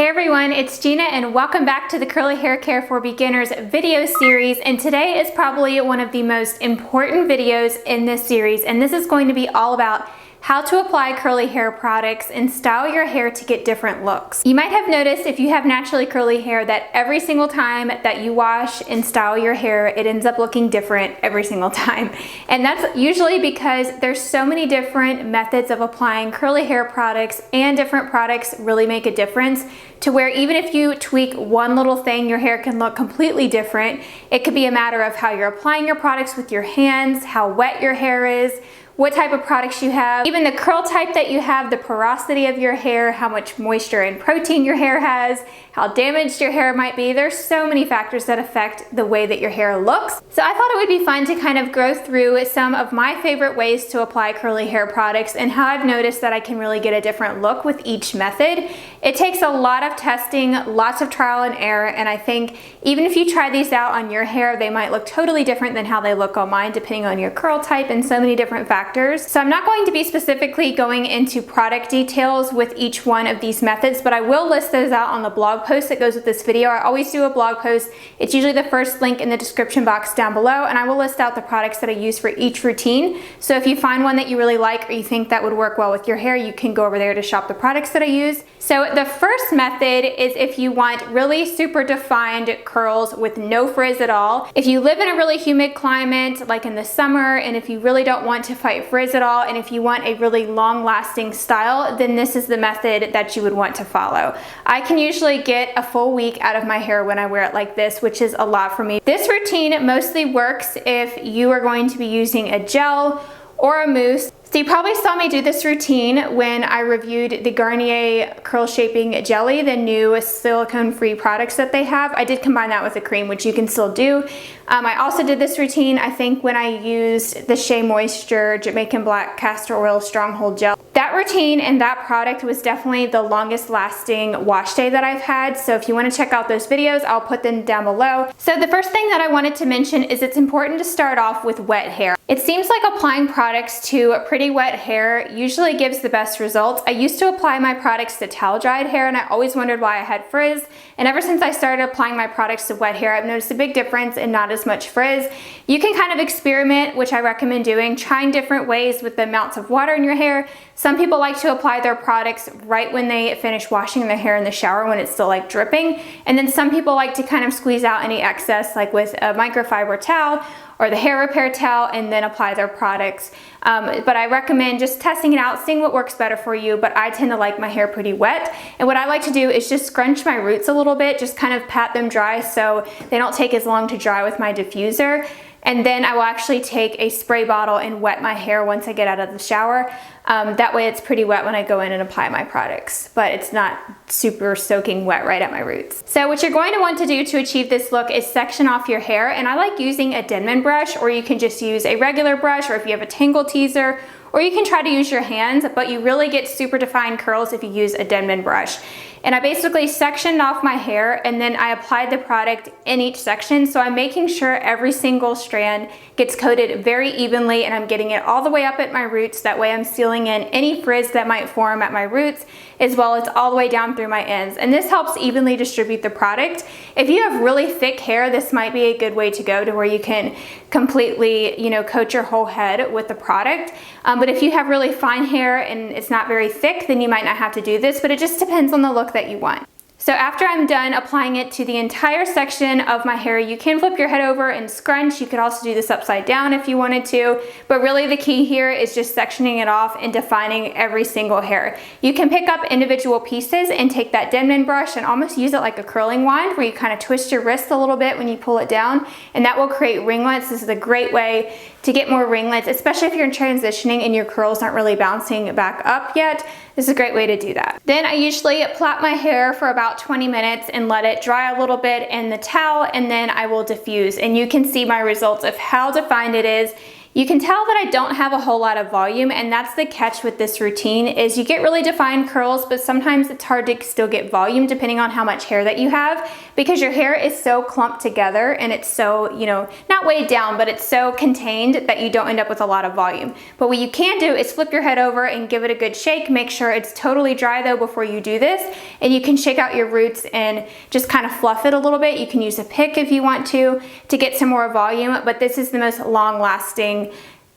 Hey everyone, it's Gina and welcome back to the Curly Hair Care for Beginners video series, and today is probably one of the most important videos in this series, and this is going to be all about how to apply curly hair products and style your hair to get different looks. You might have noticed if you have naturally curly hair that every single time that you wash and style your hair, it ends up looking different every single time. And that's usually because there's so many different methods of applying curly hair products, and different products really make a difference to where even if you tweak one little thing, your hair can look completely different. It could be a matter of how you're applying your products with your hands, how wet your hair is, what type of products you have, even the curl type that you have, the porosity of your hair, how much moisture and protein your hair has, how damaged your hair might be. There's so many factors that affect the way that your hair looks. So I thought it would be fun to kind of go through some of my favorite ways to apply curly hair products and how I've noticed that I can really get a different look with each method. It takes a lot of testing, lots of trial and error, and I think even if you try these out on your hair, they might look totally different than how they look on mine, depending on your curl type and so many different factors. So I'm not going to be specifically going into product details with each one of these methods, but I will list those out on the blog post that goes with this video. I always do a blog post. It's usually the first link in the description box down below, and I will list out the products that I use for each routine. So if you find one that you really like or you think that would work well with your hair, you can go over there to shop the products that I use. So the first method is if you want really super defined curls with no frizz at all. If you live in a really humid climate, like in the summer, and if you really don't want to fight frizz at all, and if you want a really long-lasting style, then this is the method that you would want to follow. I can usually get a full week out of my hair when I wear it like this, which is a lot for me. This routine mostly works if you are going to be using a gel or a mousse. So you probably saw me do this routine when I reviewed the Garnier Curl Shaping Jelly, the new silicone-free products that they have. I did combine that with a cream, which you can still do. I also did this routine, I think, when I used the Shea Moisture Jamaican Black Castor Oil Stronghold Gel. That routine and that product was definitely the longest lasting wash day that I've had. So if you want to check out those videos, I'll put them down below. So the first thing that I wanted to mention is it's important to start off with wet hair. It seems like applying products to pretty wet hair usually gives the best results. I used to apply my products to towel dried hair, and I always wondered why I had frizz. And ever since I started applying my products to wet hair, I've noticed a big difference and not as much frizz. You can kind of experiment, which I recommend doing, trying different ways with the amounts of water in your hair. Some people like to apply their products right when they finish washing their hair in the shower when it's still like dripping. And then some people like to kind of squeeze out any excess, like with a microfiber towel or the hair repair towel, and then apply their products. But I recommend just testing it out, seeing what works better for you, but I tend to like my hair pretty wet. And what I like to do is just scrunch my roots a little bit, just kind of pat them dry so they don't take as long to dry with my diffuser. And then I will actually take a spray bottle and wet my hair once I get out of the shower. That way it's pretty wet when I go in and apply my products, but it's not super soaking wet right at my roots. So what you're going to want to do to achieve this look is section off your hair, and I like using a Denman brush, or you can just use a regular brush, or if you have a tangle teaser, or you can try to use your hands, but you really get super defined curls if you use a Denman brush. And I basically sectioned off my hair, and then I applied the product in each section. So I'm making sure every single strand gets coated very evenly, and I'm getting it all the way up at my roots. That way I'm sealing in any frizz that might form at my roots, as well as all the way down through my ends. And this helps evenly distribute the product. If you have really thick hair, this might be a good way to go, to where you can completely, coat your whole head with the product. But if you have really fine hair and it's not very thick, then you might not have to do this, but it just depends on the look that you want. So after I'm done applying it to the entire section of my hair, you can flip your head over and scrunch. You could also do this upside down if you wanted to, but really the key here is just sectioning it off and defining every single hair. You can pick up individual pieces and take that Denman brush and almost use it like a curling wand, where you kind of twist your wrist a little bit when you pull it down, and that will create ringlets. This is a great way to get more ringlets, especially if you're transitioning and your curls aren't really bouncing back up yet. This is a great way to do that. Then I usually plait my hair for about 20 minutes and let it dry a little bit in the towel, and then I will diffuse, and you can see my results of how defined it is. You can tell that I don't have a whole lot of volume, and that's the catch with this routine is you get really defined curls, but sometimes it's hard to still get volume depending on how much hair that you have, because your hair is so clumped together and it's so, you know, not weighed down, but it's so contained that you don't end up with a lot of volume. But what you can do is flip your head over and give it a good shake. Make sure it's totally dry though before you do this, and you can shake out your roots and just kind of fluff it a little bit. You can use a pick if you want to get some more volume, but this is the most long-lasting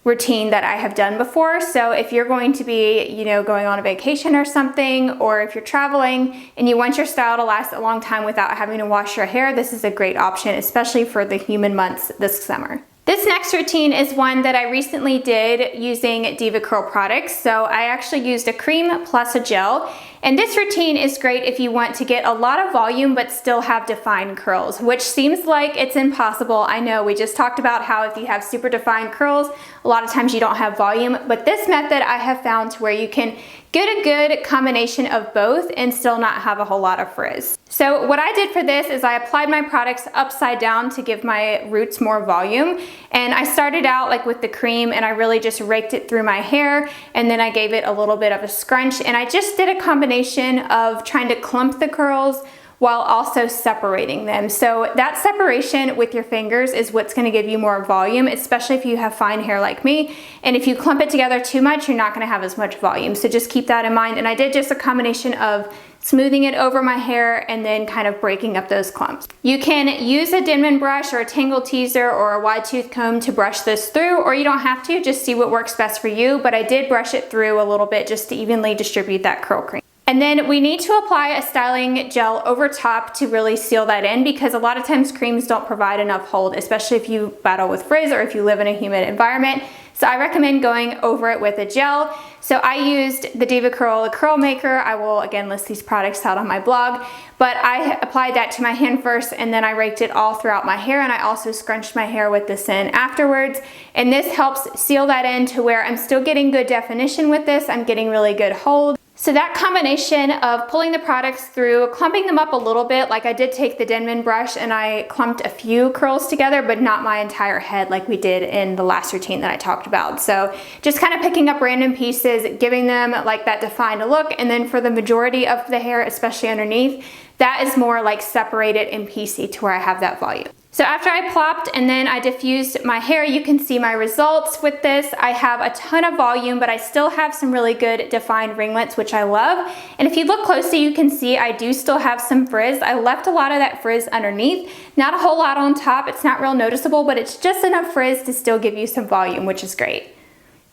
routine that I have done before. So if you're going to be, you know, going on a vacation or something, or if you're traveling and you want your style to last a long time without having to wash your hair, this is a great option, especially for the humid months this summer. This next routine is one that I recently did using JBCO products. So I actually used a cream plus a gel. And this routine is great if you want to get a lot of volume but still have defined curls, which seems like it's impossible. I know we just talked about how if you have super defined curls, a lot of times you don't have volume, but this method I have found to where you can get a good combination of both and still not have a whole lot of frizz. So what I did for this is I applied my products upside down to give my roots more volume. And I started out like with the cream and I really just raked it through my hair, and then I gave it a little bit of a scrunch, and I just did a combination of trying to clump the curls while also separating them. So that separation with your fingers is what's gonna give you more volume, especially if you have fine hair like me. And if you clump it together too much, you're not gonna have as much volume. So just keep that in mind. And I did just a combination of smoothing it over my hair and then kind of breaking up those clumps. You can use a Denman brush or a tangle teaser or a wide tooth comb to brush this through, or you don't have to, just see what works best for you. But I did brush it through a little bit just to evenly distribute that curl cream. And then we need to apply a styling gel over top to really seal that in, because a lot of times creams don't provide enough hold, especially if you battle with frizz or if you live in a humid environment. So I recommend going over it with a gel. So I used the JBCO Curl Maker. I will again list these products out on my blog, but I applied that to my hand first and then I raked it all throughout my hair, and I also scrunched my hair with this in afterwards. And this helps seal that in to where I'm still getting good definition with this. I'm getting really good hold. So that combination of pulling the products through, clumping them up a little bit, like I did take the Denman brush and I clumped a few curls together, but not my entire head like we did in the last routine that I talked about. So just kind of picking up random pieces, giving them like that defined look, and then for the majority of the hair, especially underneath, that is more like separated and piecey to where I have that volume. So after I plopped and then I diffused my hair, you can see my results with this. I have a ton of volume, but I still have some really good defined ringlets, which I love. And if you look closely, you can see I do still have some frizz. I left a lot of that frizz underneath, not a whole lot on top. It's not real noticeable, but it's just enough frizz to still give you some volume, which is great.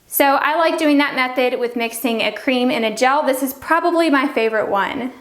So I like doing that method with mixing a cream and a gel. This is probably my favorite one.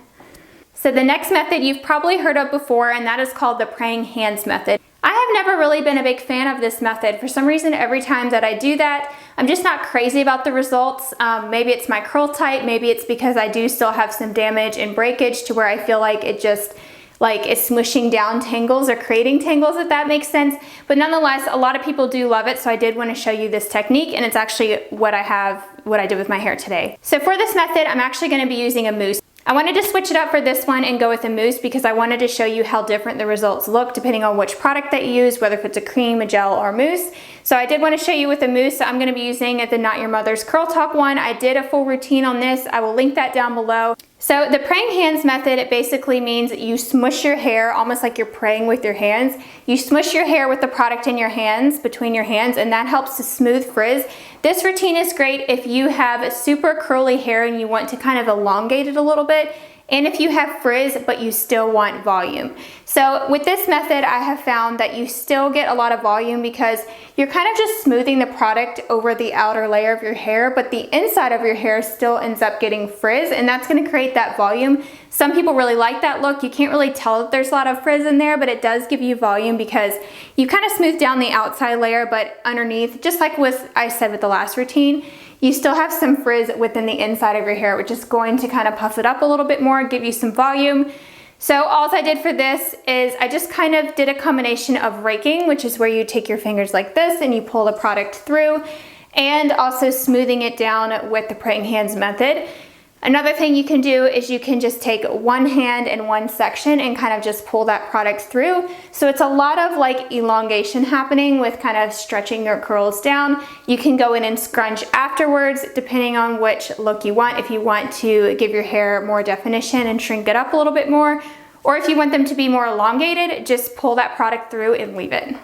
So the next method you've probably heard of before, and that is called the praying hands method. I have never really been a big fan of this method. For some reason, every time that I do that, I'm just not crazy about the results. Maybe it's my curl type, maybe it's because I do still have some damage and breakage to where I feel like it just is smushing down tangles or creating tangles, if that makes sense. But nonetheless, a lot of people do love it, so I did want to show you this technique, and it's actually what I did with my hair today. So for this method, I'm actually going to be using a mousse. I wanted to switch it up for this one and go with a mousse because I wanted to show you how different the results look depending on which product that you use, whether if it's a cream, a gel, or mousse. So I did want to show you with a mousse. So I'm going to be using the Not Your Mother's Curl Talk one. I did a full routine on this. I will link that down below. So the praying hands method, it basically means you smush your hair almost like you're praying with your hands. You smush your hair with the product in your hands, between your hands, and that helps to smooth frizz. This routine is great if you have super curly hair and you want to kind of elongate it a little bit, and if you have frizz but you still want volume. So with this method, I have found that you still get a lot of volume because you're kind of just smoothing the product over the outer layer of your hair, but the inside of your hair still ends up getting frizz, and that's going to create that volume. Some people really like that look. You can't really tell that there's a lot of frizz in there, but it does give you volume because you kind of smooth down the outside layer, but underneath, just like I said with the last routine, you still have some frizz within the inside of your hair, which is going to kind of puff it up a little bit more, give you some volume. So all I did for this is I just kind of did a combination of raking, which is where you take your fingers like this and you pull the product through, and also smoothing it down with the praying hands method. Another thing you can do is you can just take one hand in one section and kind of just pull that product through. So it's a lot of like elongation happening with kind of stretching your curls down. You can go in and scrunch afterwards depending on which look you want. If you want to give your hair more definition and shrink it up a little bit more, or if you want them to be more elongated, just pull that product through and leave it.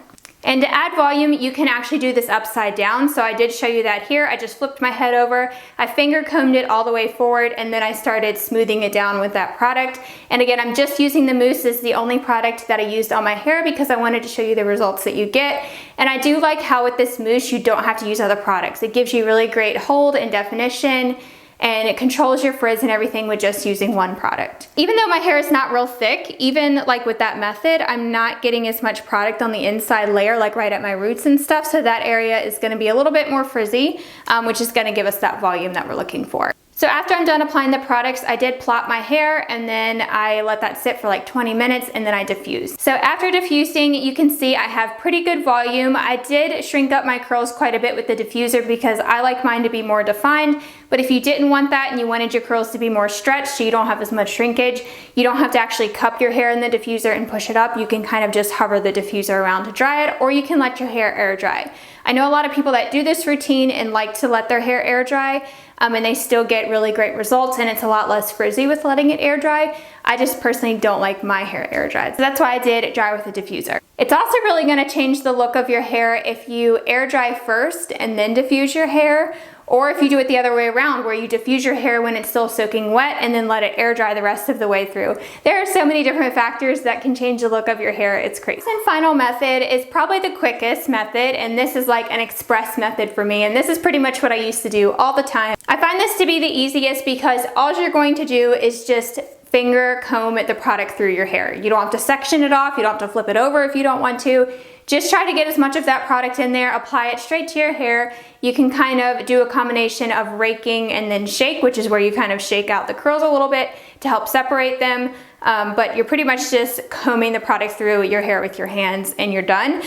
And to add volume, you can actually do this upside down. So I did show you that here. I just flipped my head over, I finger combed it all the way forward, and then I started smoothing it down with that product. And again, I'm just using the mousse as the only product that I used on my hair because I wanted to show you the results that you get. And I do like how with this mousse, you don't have to use other products. It gives you really great hold and definition, and it controls your frizz and everything with just using one product. Even though my hair is not real thick, even like with that method, I'm not getting as much product on the inside layer, like right at my roots and stuff, so that area is gonna be a little bit more frizzy, which is gonna give us that volume that we're looking for. So after I'm done applying the products, I did plot my hair and then I let that sit for like 20 minutes and then I diffused. So after diffusing, you can see I have pretty good volume. I did shrink up my curls quite a bit with the diffuser because I like mine to be more defined. But if you didn't want that and you wanted your curls to be more stretched so you don't have as much shrinkage, you don't have to actually cup your hair in the diffuser and push it up. You can kind of just hover the diffuser around to dry it, or you can let your hair air dry. I know a lot of people that do this routine and like to let their hair air dry, and they still get really great results, and it's a lot less frizzy with letting it air dry. I just personally don't like my hair air dried, so that's why I did dry with a diffuser. It's also really going to change the look of your hair if you air dry first and then diffuse your hair, or if you do it the other way around where you diffuse your hair when it's still soaking wet and then let it air dry the rest of the way through. There are so many different factors that can change the look of your hair, it's crazy. And final method is probably the quickest method, and this is like an express method for me, and this is pretty much what I used to do all the time. I find this to be the easiest because all you're going to do is just finger comb the product through your hair. You don't have to section it off, you don't have to flip it over if you don't want to. Just try to get as much of that product in there, apply it straight to your hair. You can kind of do a combination of raking and then shake, which is where you kind of shake out the curls a little bit to help separate them. But you're pretty much just combing the product through your hair with your hands and you're done.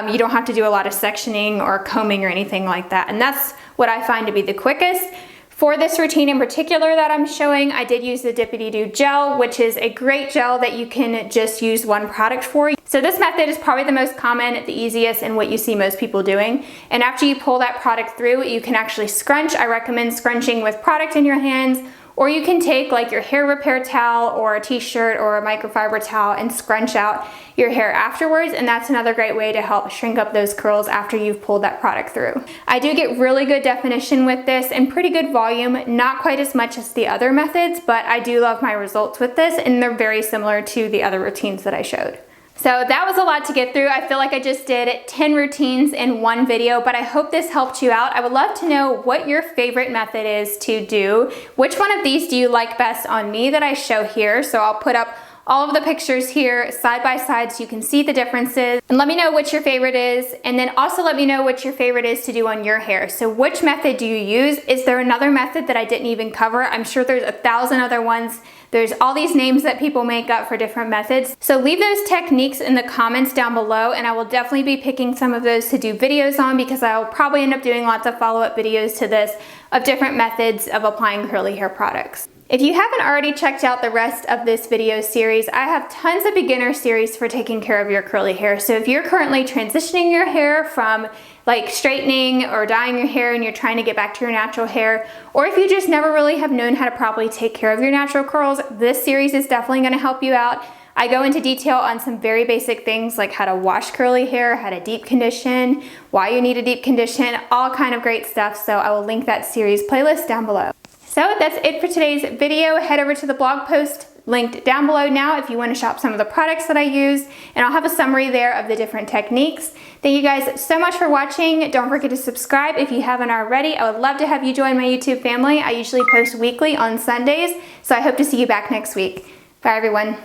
You don't have to do a lot of sectioning or combing or anything like that. And that's what I find to be the quickest. For this routine in particular that I'm showing, I did use the Dippity Doo gel, which is a great gel that you can just use one product for. So this method is probably the most common, the easiest, and what you see most people doing. And after you pull that product through, you can actually scrunch. I recommend scrunching with product in your hands, or you can take like your hair repair towel or a t-shirt or a microfiber towel and scrunch out your hair afterwards, and that's another great way to help shrink up those curls after you've pulled that product through. I do get really good definition with this and pretty good volume, not quite as much as the other methods, but I do love my results with this, and they're very similar to the other routines that I showed. So that was a lot to get through. I feel like I just did 10 routines in one video, but I hope this helped you out. I would love to know what your favorite method is to do. Which one of these do you like best on me that I show here? So I'll put up all of the pictures here side by side so you can see the differences, and let me know what your favorite is, and then also let me know what your favorite is to do on your hair. So which method do you use? Is there another method that I didn't even cover? I'm sure there's 1,000 other ones. There's all these names that people make up for different methods. So leave those techniques in the comments down below, and I will definitely be picking some of those to do videos on, because I will probably end up doing lots of follow-up videos to this of different methods of applying curly hair products. If you haven't already checked out the rest of this video series, I have tons of beginner series for taking care of your curly hair. So if you're currently transitioning your hair from like straightening or dyeing your hair and you're trying to get back to your natural hair, or if you just never really have known how to properly take care of your natural curls, this series is definitely going to help you out. I go into detail on some very basic things like how to wash curly hair, how to deep condition, why you need a deep condition, all kind of great stuff. So I will link that series playlist down below. So that's it for today's video. Head over to the blog post linked down below now if you want to shop some of the products that I use, and I'll have a summary there of the different techniques. Thank you guys so much for watching. Don't forget to subscribe if you haven't already. I would love to have you join my YouTube family. I usually post weekly on Sundays, so I hope to see you back next week. Bye everyone.